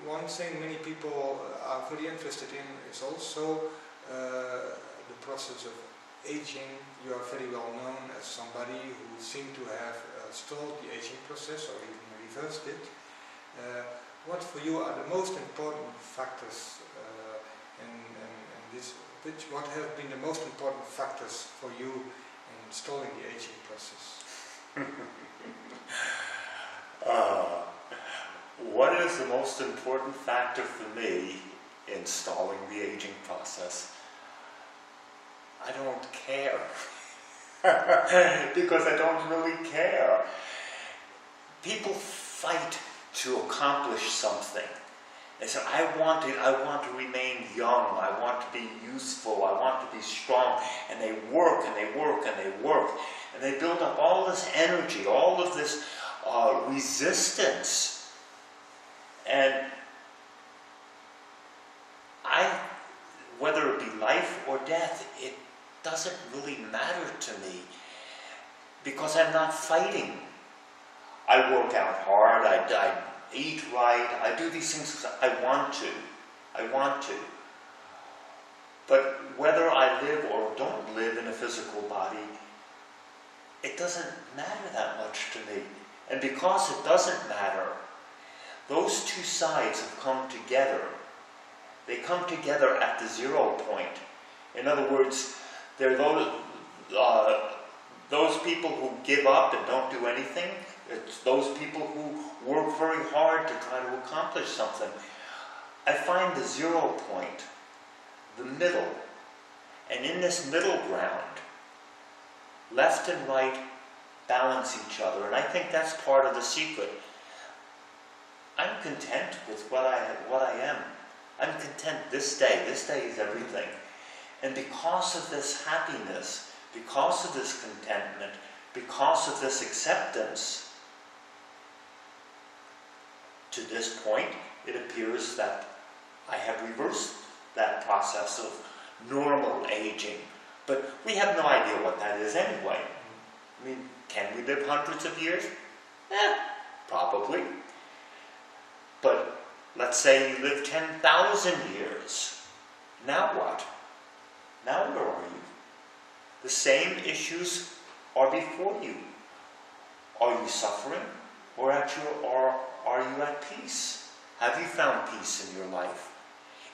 one thing many people are very interested in is also the process of aging. You are very well known as somebody who seemed to have stalled the aging process or even reversed it. What for you are the most important factors in this? What have been the most important factors for you in stalling the aging process? What is the most important factor for me in stalling the aging process? I don't care. Because I don't really care. People fight to accomplish something. They say, I want to remain young, I want to be useful, I want to be strong. And they work and they work and they work. And they build up all this energy, all of this resistance. And whether it be life or death, it doesn't really matter to me. Because I'm not fighting. I work out hard, I eat right, I do these things because I want to. But whether I live or don't live in a physical body, it doesn't matter that much to me. And because it doesn't matter, those two sides have come together. They come together at the 0 point. In other words, they're those people who give up and don't do anything. It's those people who work very hard to try to accomplish something. I find the 0 point, the middle, and in this middle ground, left and right balance each other, and I think that's part of the secret. I'm content with what I am. I'm content this day. This day is everything. And because of this happiness, because of this contentment, because of this acceptance, to this point, it appears that I have reversed that process of normal aging. But we have no idea what that is anyway. I mean, can we live hundreds of years? Probably. But let's say you live 10,000 years. Now what? Now where are you? The same issues are before you. Are you suffering? Or are you at peace? Have you found peace in your life?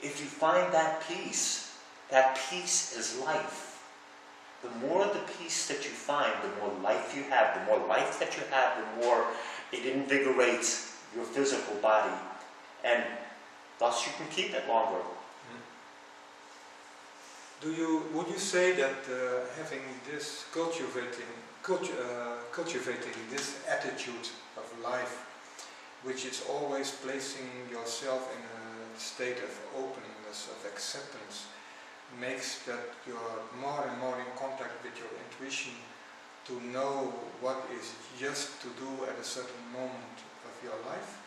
If you find that peace is life. The more the peace that you find, the more life you have. The more life that you have, the more it invigorates your physical body. And thus you can keep it longer. Would you say that having this cultivating this attitude of life, which is always placing yourself in a state of openness, of acceptance, makes that you're more and more in contact with your intuition to know what is just to do at a certain moment of your life?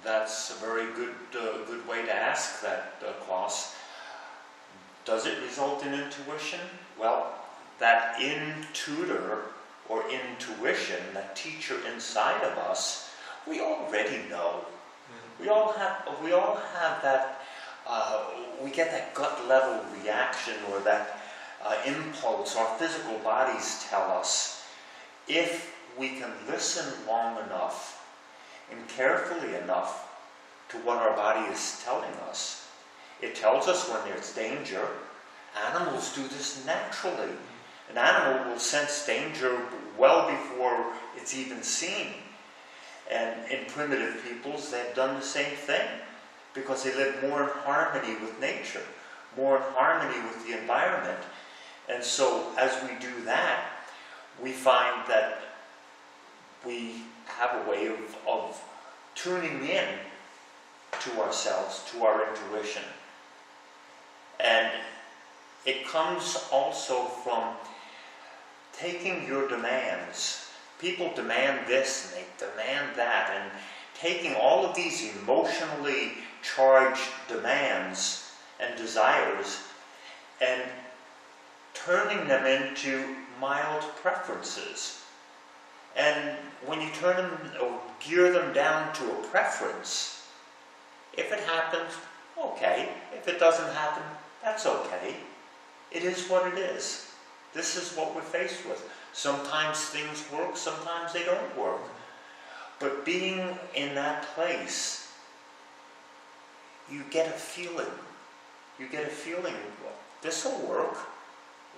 That's a very good way to ask that, Klaus. Does it result in intuition? Well, that intuitor or intuition, that teacher inside of us, we already know. We all have that. We get that gut level reaction or that impulse. Our physical bodies tell us. If we can listen long enough and carefully enough to what our body is telling us. It tells us when there's danger. Animals do this naturally. An animal will sense danger well before it's even seen. And in primitive peoples, they've done the same thing because they live more in harmony with nature, more in harmony with the environment. And so as we do that, we find that we have a way of tuning in to ourselves, to our intuition. And it comes also from taking your demands. People demand this and they demand that, and taking all of these emotionally charged demands and desires and turning them into mild preferences. And when you turn them or gear them down to a preference, If it happens, okay. If it doesn't happen, that's okay. It is what it is. This is what we're faced with. Sometimes things work, sometimes they don't work. But being in that place, you get a feeling. You get a feeling, well, this will work.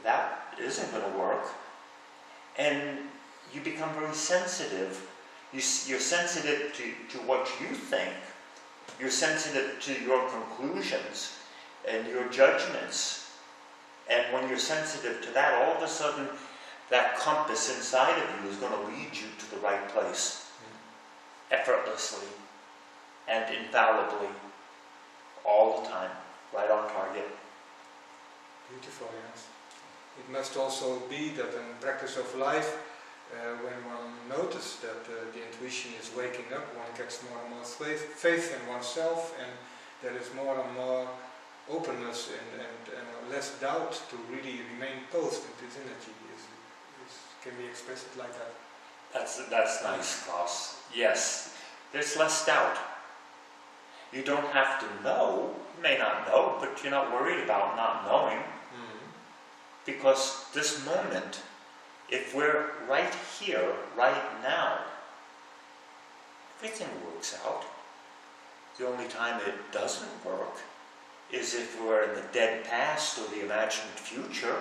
That isn't going to work. And you become very sensitive. You're sensitive to what you think. You're sensitive to your conclusions and your judgments. And when you're sensitive to that, all of a sudden, that compass inside of you is going to lead you to the right place. Effortlessly and infallibly. All the time. Right on target. Beautiful, yes. It must also be that in practice of life, when one notices that the intuition is waking up, one gets more and more faith in oneself, and there is more and more openness and less doubt to really remain posed in this energy. Can we express it like that? That's nice, Klaus. Yes, there's less doubt. You don't have to know. You may not know, but you're not worried about not knowing. Because this moment, if we're right here, right now, everything works out. The only time it doesn't work is if we're in the dead past or the imagined future.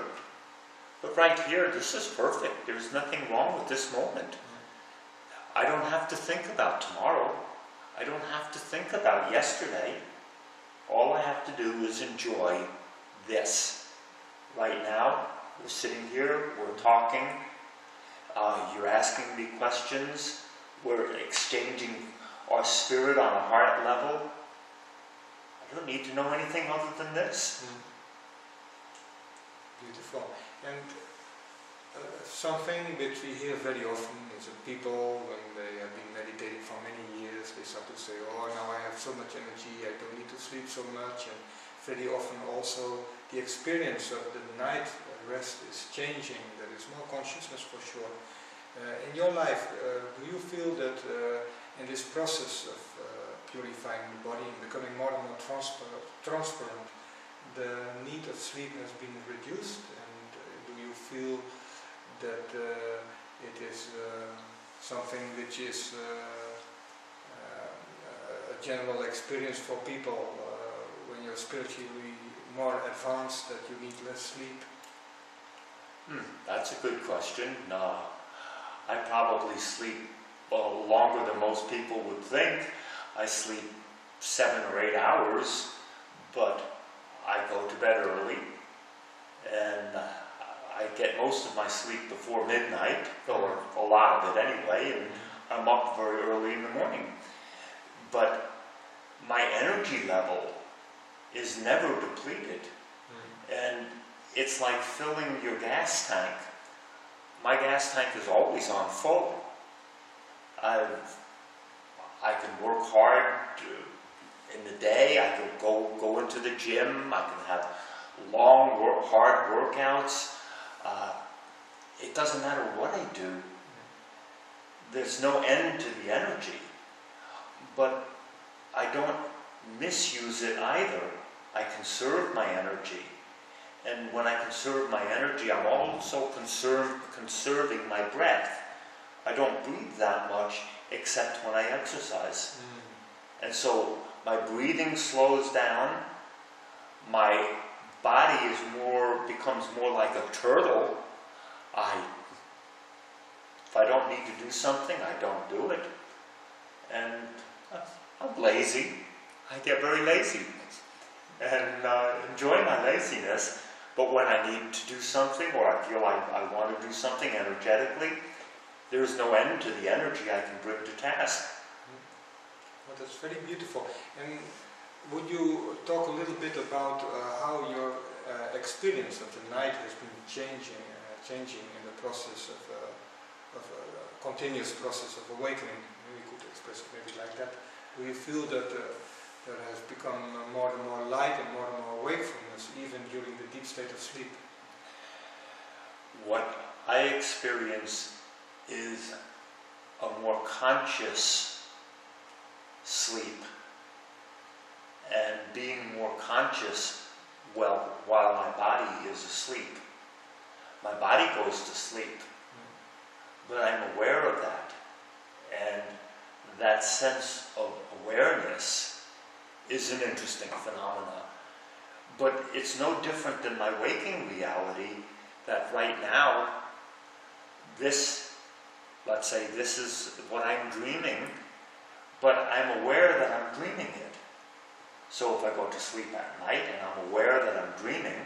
But right here, this is perfect. There's nothing wrong with this moment. I don't have to think about tomorrow. I don't have to think about yesterday. All I have to do is enjoy this. Right now, we're sitting here, we're talking, you're asking me questions, we're exchanging our spirit on a heart level. I don't need to know anything other than this. Beautiful. And something which we hear very often is that people, when they have been meditating for many years, they start to say, oh, now I have so much energy, I don't need to sleep so much. And very often also the experience of the night rest is changing. There is more consciousness for sure. In your life, do you feel that in this process of purifying the body and becoming more and more transparent, the need of sleep has been reduced? And do you feel that it is something which is a general experience for people when you're spiritually more advanced, that you need less sleep? That's a good question. I probably sleep longer than most people would think. I sleep 7 or 8 hours, but I go to bed early, and I get most of my sleep before midnight, or a lot of it anyway, and I'm up very early in the morning. But my energy level is never depleted. And it's like filling your gas tank. My gas tank is always on full. I can work hard in the day. I can go into the gym. I can have long, hard workouts. It doesn't matter what I do. There's no end to the energy. But I don't misuse it either. I conserve my energy. And when I conserve my energy, I'm also conserving my breath. I don't breathe that much except when I exercise. And so my breathing slows down. My body becomes more like a turtle. If I don't need to do something, I don't do it. And I'm lazy. I get very lazy and enjoy my laziness. But when I need to do something, or I feel I want to do something energetically, there's no end to the energy I can bring to task. Well, that's very beautiful. And would you talk a little bit about how your experience of the night has been changing in the process of a continuous process of awakening? Maybe we could express it maybe like that. Do you feel that there has become more and more light and more wakefulness even during the deep state of sleep? What I experience is a more conscious sleep. being more conscious, well, while my body is asleep. My body goes to sleep, but I'm aware of that. And that sense of awareness is an interesting phenomena. But it's no different than my waking reality, that right now, this, let's say this is what I'm dreaming, but I'm aware that I'm dreaming it. So if I go to sleep at night and I'm aware that I'm dreaming,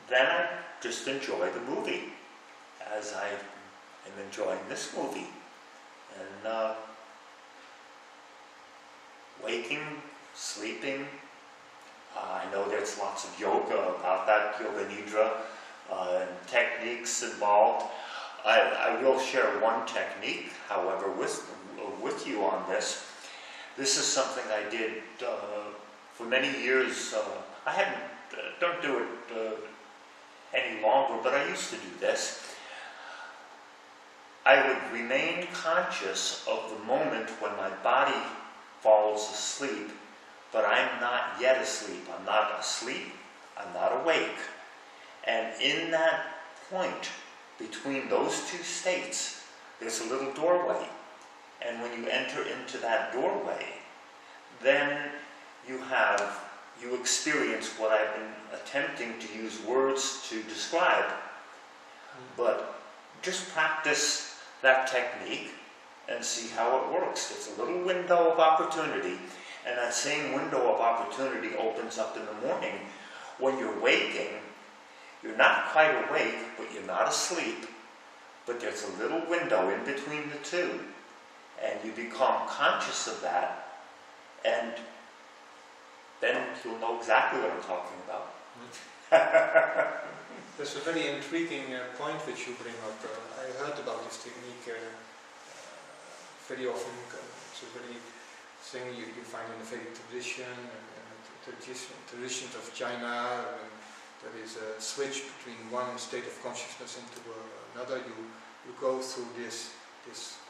then I just enjoy the movie as I am enjoying this movie. And waking, sleeping, I know there's lots of yoga about that, yoga nidra, and techniques involved. I will share one technique, however, with you on this. This is something I did for many years. I don't do it any longer, but I used to do this. I would remain conscious of the moment when my body falls asleep, but I'm not yet asleep. I'm not asleep, I'm not awake. And in that point, between those two states, there's a little doorway. And when you enter into that doorway, then you experience what I've been attempting to use words to describe. But just practice that technique and see how it works. It's a little window of opportunity, and that same window of opportunity opens up in the morning. When you're waking, you're not quite awake, but you're not asleep, but there's a little window in between the two, and you become conscious of that, and then you'll know exactly what I'm talking about. That's a very intriguing point which you bring up. I heard about this technique very often. It's a very thing you find in the Vedic tradition, and traditions of China. There is a switch between one state of consciousness into another. You go through this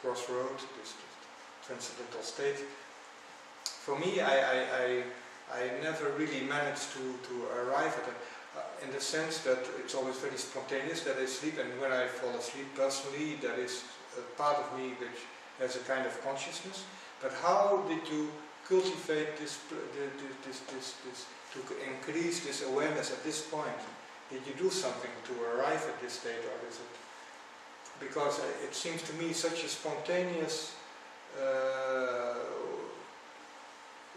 crossroad, this transcendental state. For me, I never really managed to arrive at it, in the sense that it's always very spontaneous that I sleep, and when I fall asleep personally, there is a part of me which has a kind of consciousness. But how did you cultivate this to increase this awareness at this point? Did you do something to arrive at this state, or is it because it seems to me such a spontaneous,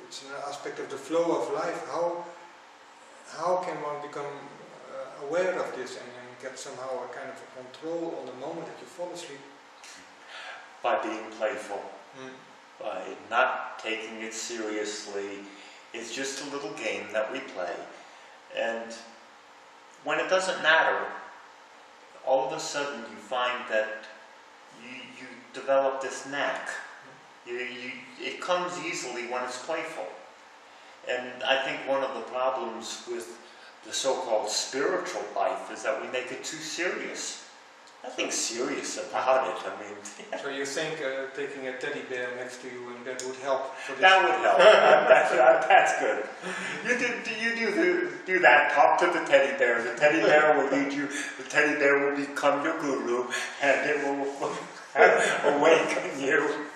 it's an aspect of the flow of life. How can one become aware of this and get somehow a kind of a control on the moment that you fall asleep? By being playful, by not taking it seriously. It's just a little game that we play. And when it doesn't matter, all of a sudden you find that you develop this knack. It comes easily when it's playful. And I think one of the problems with the so-called spiritual life is that we make it too serious. Nothing serious about it. I mean, yeah. So you think taking a teddy bear next to you and that would help for this? That would help. That's good. You do that. Talk to the teddy bear. The teddy bear will lead you. The teddy bear will become your guru, and it will awaken you.